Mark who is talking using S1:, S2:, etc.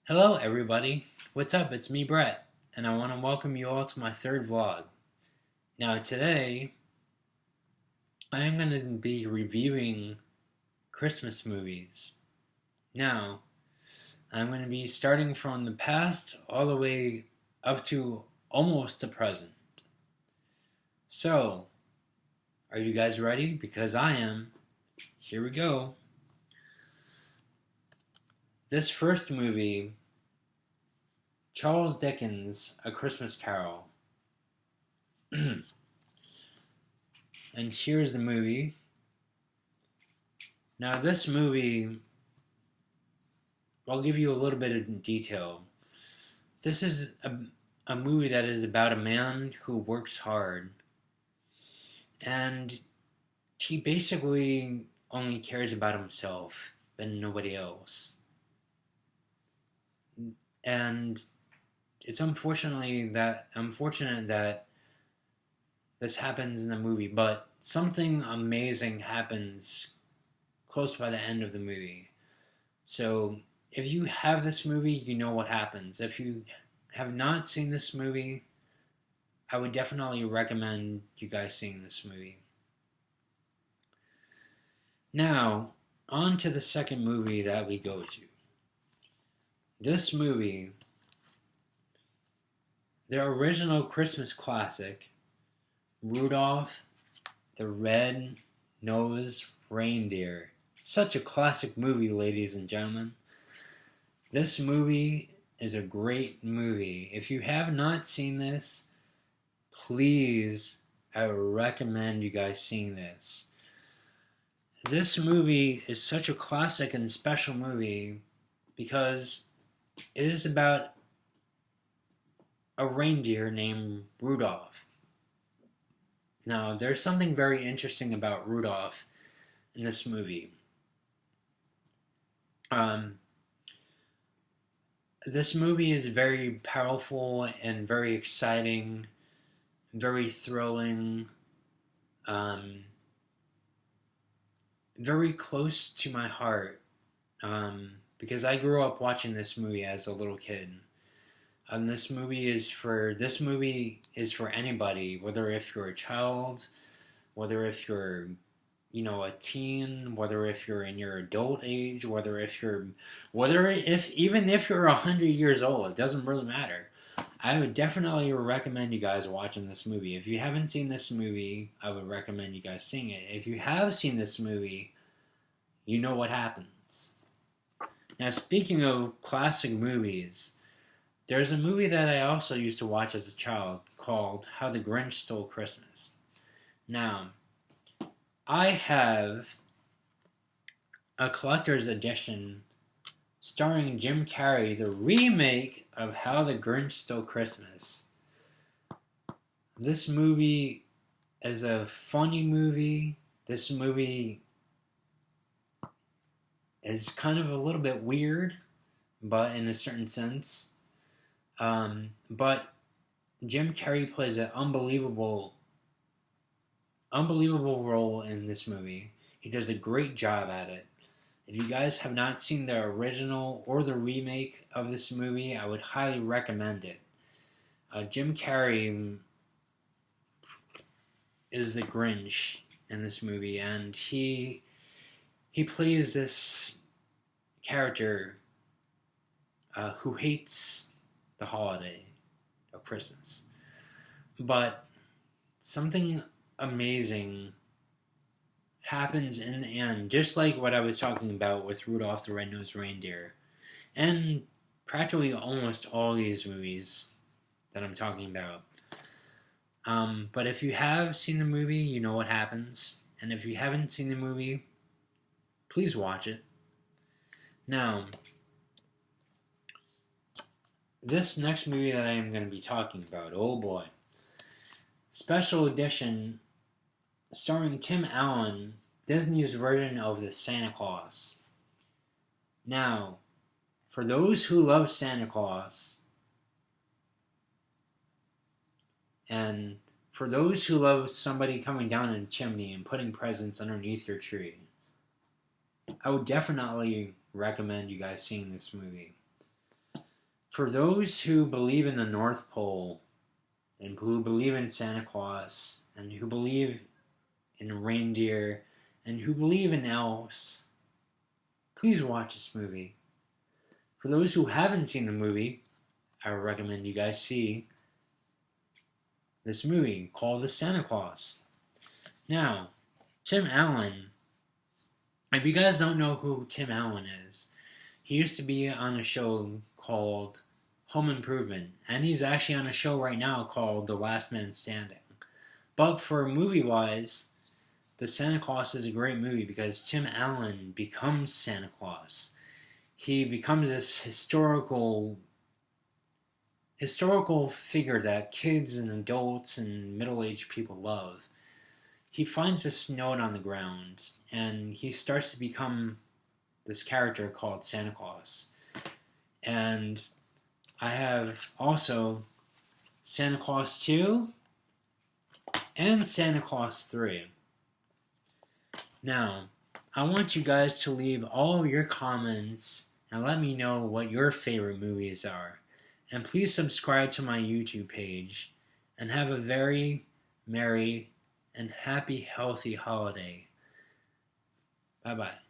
S1: Hello everybody, what's up? It's me Brett, and I want to welcome you all to my third vlog. Now today, I am going to be reviewing Christmas movies. Now, I'm going to be starting from the past all the way up to almost the present. So, are you guys ready? Because I am. Here we go. This first movie, Charles Dickens' A Christmas Carol. And here's the movie. Now this movie, I'll give you a little bit of detail. This is a movie that is about a man who works hard. And he basically only cares about himself and nobody else. And it's unfortunate that this happens in the movie, but something amazing happens close by the end of the movie. So if you have this movie, you know what happens. If you have not seen this movie, I would definitely recommend you guys seeing this movie. Now, on to the second movie that we go to. This movie, the original Christmas classic, Rudolph the Red-Nosed Reindeer. Such a classic movie, ladies and gentlemen. This movie is a great movie. If you have not seen this, please, I would recommend you guys seeing this. This movie is such a classic and special movie because it is about a reindeer named Rudolph. Now, there's something very interesting about Rudolph in this movie. This movie is very powerful and very exciting, very thrilling, very close to my heart, because I grew up watching this movie as a little kid. This movie is for anybody, whether if you're a child, whether if you're, a teen, whether if you're in your adult age, even if you're 100 years old, it doesn't really matter. I would definitely recommend you guys watching this movie. If you haven't seen this movie, I would recommend you guys seeing it. If you have seen this movie, you know what happens. Now, speaking of classic movies, there's a movie that I also used to watch as a child called How the Grinch Stole Christmas. Now, I have a collector's edition starring Jim Carrey, the remake of How the Grinch Stole Christmas. This movie is a funny movie. This movie is kind of a little bit weird, but in a certain sense. But Jim Carrey plays an unbelievable role in this movie. He does a great job at it. If you guys have not seen the original or the remake of this movie, I would highly recommend it. Jim Carrey is the Grinch in this movie, and he plays this character who hates the holiday of Christmas. But something amazing happens in the end, just like what I was talking about with Rudolph the Red-Nosed Reindeer, and practically almost all these movies that I'm talking about. But if you have seen the movie, you know what happens. And if you haven't seen the movie, please watch it. Now, this next movie that I am going to be talking about, oh boy. Special edition starring Tim Allen, Disney's version of the Santa Claus. Now, for those who love Santa Claus, and for those who love somebody coming down a chimney and putting presents underneath your tree, I would definitely recommend you guys seeing this movie. For those who believe in the North Pole, and who believe in Santa Claus, and who believe in reindeer, and who believe in elves, please watch this movie. For those who haven't seen the movie, I would recommend you guys see this movie called The Santa Claus. Now, Tim Allen, if you guys don't know who Tim Allen is, he used to be on a show called Home Improvement, and he's actually on a show right now called The Last Man Standing. But for movie-wise, The Santa Claus is a great movie because Tim Allen becomes Santa Claus. He becomes this historical figure that kids and adults and middle-aged people love. He finds this note on the ground, and he starts to become this character called Santa Claus. And I have also Santa Claus 2 and Santa Claus 3. Now, I want you guys to leave all of your comments and let me know what your favorite movies are. And please subscribe to my YouTube page and have a very merry and happy, healthy holiday. Bye-bye.